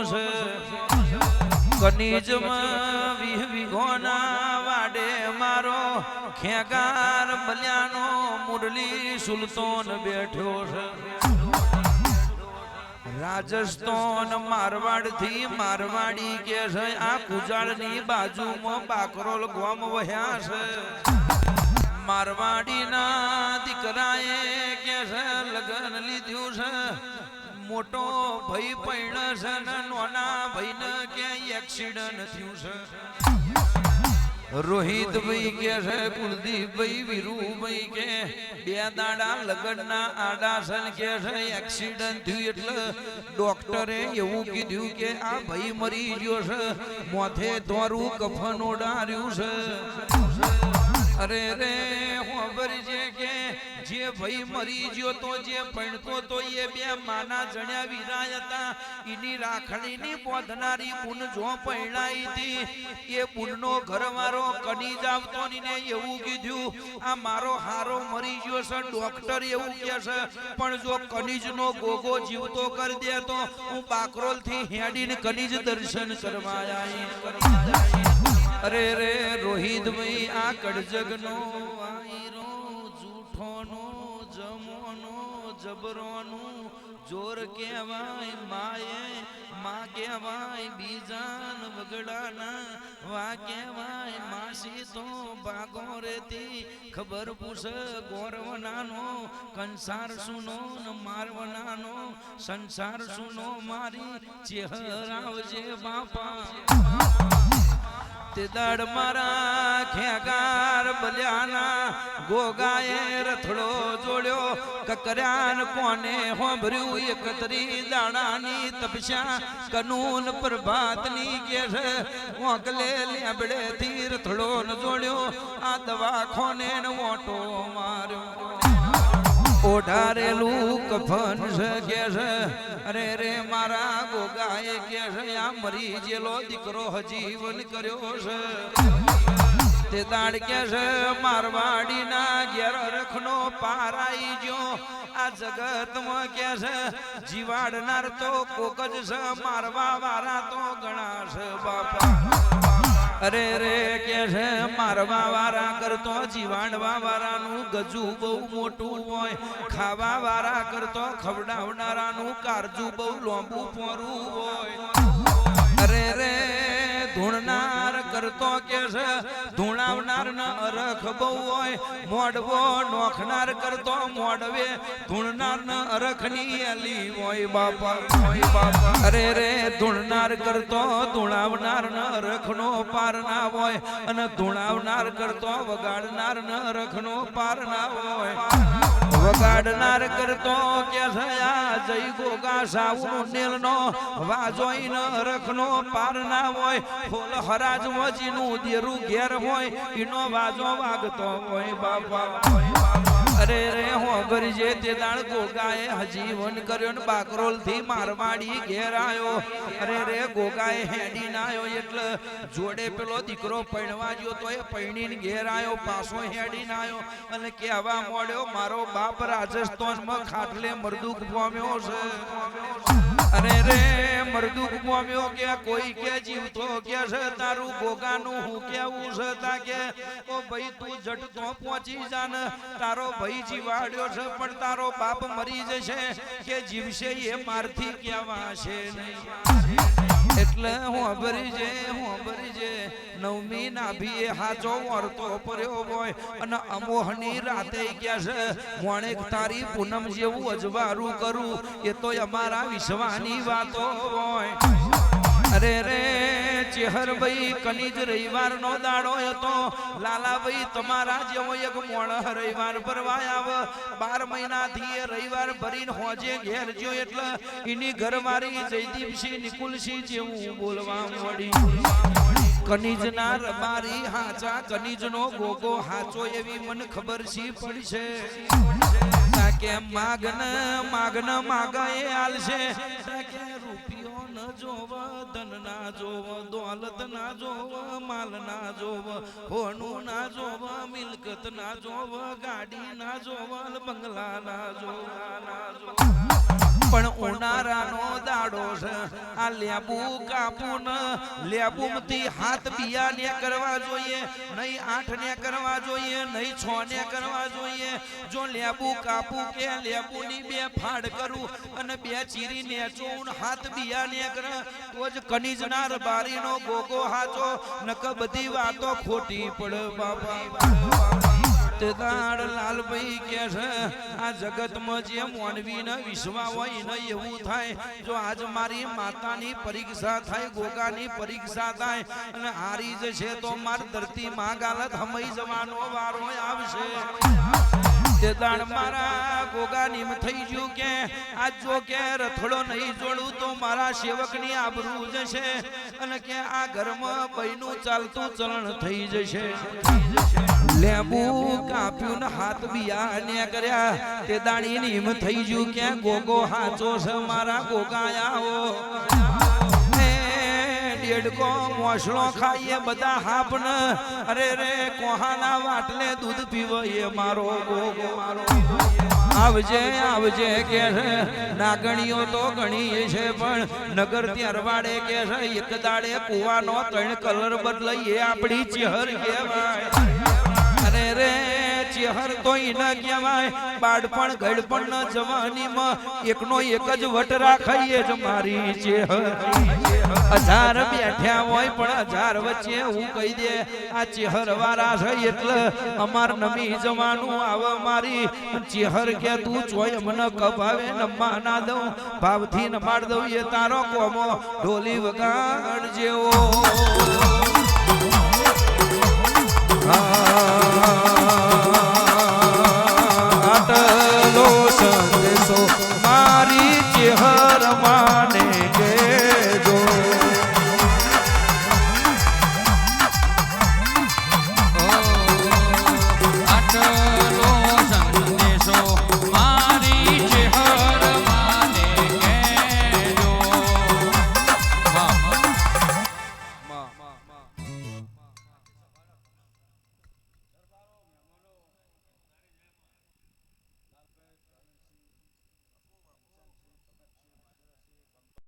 છે કનીજમાં વિઘોના વાડે મારો ખેગાર બલ્યાનો મુરલી સુલતાન બેઠો છે રાજસ્થાન મારવાડ થી મારવાડી કે છે આ કુજાળની બાજુમાં બાકરોલ ગોમ વહ્યા છે મારવાડી ના દીકરાએ કે છે લગન લીધું છે મોટો ભાઈ પૈણ છે ને નાના ભાઈને કે એક્સિડન્ટ થયું છે રોહિતભાઈ કે છે કુલદીપભાઈ વીરુભાઈ કે બે દાડા લગનના આડા છે કે છે એક્સિડન્ટ થયું એટલે ડોક્ટરે એવું કીધું કે આ ભાઈ મરી ગયો છે મોથે ધોરું કફન ઓડાર્યું છે અરે રે ખબર છે કે જે ભાઈ મરી ગયો તો જે પણતો તો એ બે માના જણ્યા વીરાય હતા એની રાખડીની બોધનારી બુન જો પૈણાઈ હતી એ બુનનો ઘરવાળો કનીજ આવતો ને એવું કીધું આ મારો હારો મરી ગયો છે ડોક્ટર એવું કહે છે પણ જો કનીજનો ગોગો જીવતો કરી દે તો હું બાકરોલ થી હેડીને કનીજ દર્શન કરવા આવી અરે રે રોહિતભાઈ આ કડજગનો વાયરો જૂઠોનો જમોનો જબરોનું જોર કહેવાય માએ માં કહેવાય બીજાન વગડાના વા કહેવાય માસી તો ભાગો રેતી ખબર પૂછ ગોરવનાનો કંસાર સુનો ન મારવનાનો સંસાર સુનો મારી ચહેરાવજે બાપા તે દાડ મારા ખેગાર બલ્યાના ગોગાએ રથડો જોડ્યો કકર્યાન કોને હોંભર્યું એકત્રી દાડાની તપસ્યા કનૂન પ્રભાતની કે છે ઓકલે લેબડે થી રથડો ન જોડ્યો આ દવાખોને મોટો માર્યો ઓઢારેલું કફન છે કે છે અરે રે મારા ગોગાએ કે છે આ મરી જેલો દીકરો હજીવન કર્યો છે તે દાડ કે છે મારવાડીના ઘેર રખનો પારાઈ ગયો આ જગતમાં કે છે જીવાડનાર તો કોક જ છે મારવા વાળા તો ઘણા છે બાપા અરે રે કે છે મારવા વાળા કરતો જીવાડવા વાળાનું ગજુ બહુ મોટું હોય ખાવા વાળા કરતો ખવડાવનારાનું કારજુ બહુ લોંબુ પોરું હોય અરે રે ધૂણનાર કરતો કે છે ધૂણાવનાર ન અરખ બહુ હોય મોડવો નોખનાર કરતો મોડવે ધૂણનાર ન અરખની એલી હોય બાપા અરે રે ધૂણનાર કરતો ધૂણાવનાર ન અરખનો પાર ના હોય અને ધૂણાવનાર કરતો વગાડનાર ન અરખનો પાર ના હોય વગાડનાર કરતો કે છયા જય ગોગા સાવનું નીલનો વાજોઈ ન અરખનો પાર ના હોય ફૂલ હરાજ વજીનું દેરું ઘેર હોય ઈનો વાજો વાગતો હોય બાપા અરે રે હોગર જે તે દાળ ગોગાએ હજીવન કર્યો ને બાકરોલ થી મારવાડી ઘેર આવ્યો અરે રે ગોગાએ હેડીને આવ્યો એટલે જોડે પેલો દીકરો પૈણવા ગયો તો એ પૈણીને ઘેર આવ્યો પાછો હેડીને આવ્યો અને કહેવા મોડ્યો મારો બાપ રાજસ્થાનમાં ખાટલે મરદુક પામ્યો છે અરે રે મરદુક પામ્યો કે કોઈ કે જીવતો કે છે તારું ગોગાનું હું કેવું છે તા કે ઓ ભાઈ તું જટ તો પહોંચી જા ને તારો ભાઈ જીવાડ્યો છે પણ તારો બાપ મરી જશે કે જીવશે એ મારથી કહેવા છે નહીં એટલે હું અભરી જે નવમી નાભીએ હાચો વર્તો પડ્યો હોય અને અમોહની રાતે ગયા છે મોણેક તારી પૂનમ જેવું અજવારું કરું એ તો અમારા વિશ્વાની વાતો હોય અરે રે ચેહરભાઈ કનીજ રવિવારનો દાડો હતો લાલાભાઈ તમારા જેવો એક મોણ રવિવાર ભરવા આવે 12 મહિનાથી એ રવિવાર ભરીને હોજે ઘેર જ્યો એટલે એની ઘરવાળી જયદીપસિંહ નિકુલસિંહ જેવું બોલવા મળી કનીજના રબારી હાચા કનીજનો ગોગો હાચો એવી મને ખબર સી પડશે કે માગન માગાએ આલશે કે રૂપિયો ન જોવ ધન ના જોવ દોલત ના જોવ માલ ના જોવ હોનું ના જોવ મિલકત ના જોવ ગાડી ના જોવ બંગલા ના જોવ પણ ઉનાળાનો દાડો છે આ લેબુ કાપું લેબુમાંથી હાથ બિયા ને કરવા જોઈએ નહીં 8 ને કરવા જોઈએ નહીં 6 ને કરવા જોઈએ જો લેબુ કાપું કે લેબુની 2 ફાડ કરું અને 2 ચીરી ને ચોણ હાથ બિયા ને કર તો જ કનીજનાર બારીનો ગોગો હાચો નક બધી વાતો ખોટી પડ બાપા દાડ લાલભાઈ કે છે આ જગતમાં જે મોનવી ને વિશ્વા હોય ને એવું થાય જો આજ મારી માતાની પરીક્ષા થાય ગોગાની પરીક્ષા થાય અને હારી જશે તો માર ધરતી માં ગાલત હમઈ જવાનો વારો આવશે તે દાડ મારા ગોગાની થઈ ગયું કે આજ જો કે રથડો નહીં જોડું તો મારા સેવકની આબરૂ જશે અને કે આ ઘરમાં બઈનું ચાલતું ચલણ થઈ જશે લેબુ કાપ્યું ને હાથ બિયા ને કર્યા તે દાણી નીમ થઈ ગયું કે ગોગો હાચો છે મારા ગોગાયાઓ ડેડકો મોસળો ખાઈએ બધા હાપન અરે રે કોહાના વાટલે દૂધ પીવો એ મારો ગોગો મારો આવજે આવજે કે છે નાગણીઓ તો ગણી છે પણ નગર ત્યારવાડે કે છે એક દાડે કુવાનો 3 કલર બદલાઈએ આપણી ચહેર કહેવાય અરે રે ચહેર તોય ન કહેવાય બાળપણ ગળપણ ન જવાનીમાં એકનો એક જ વટ રાખીએ જ મારી ચહેર 1000 બેઠ્યા હોય પણ 1000 વચ્ચે હું કહી દે આ ચહેર વાળા છે એટલે અમાર નમી જવાનું આવે મારી ચહેર કે તું ચોય મને કભાવે નમવા ના દઉં ભાવથી નમાડ દઉં એ તારો કોમો ઢોલી વગાડ જેવો આટલો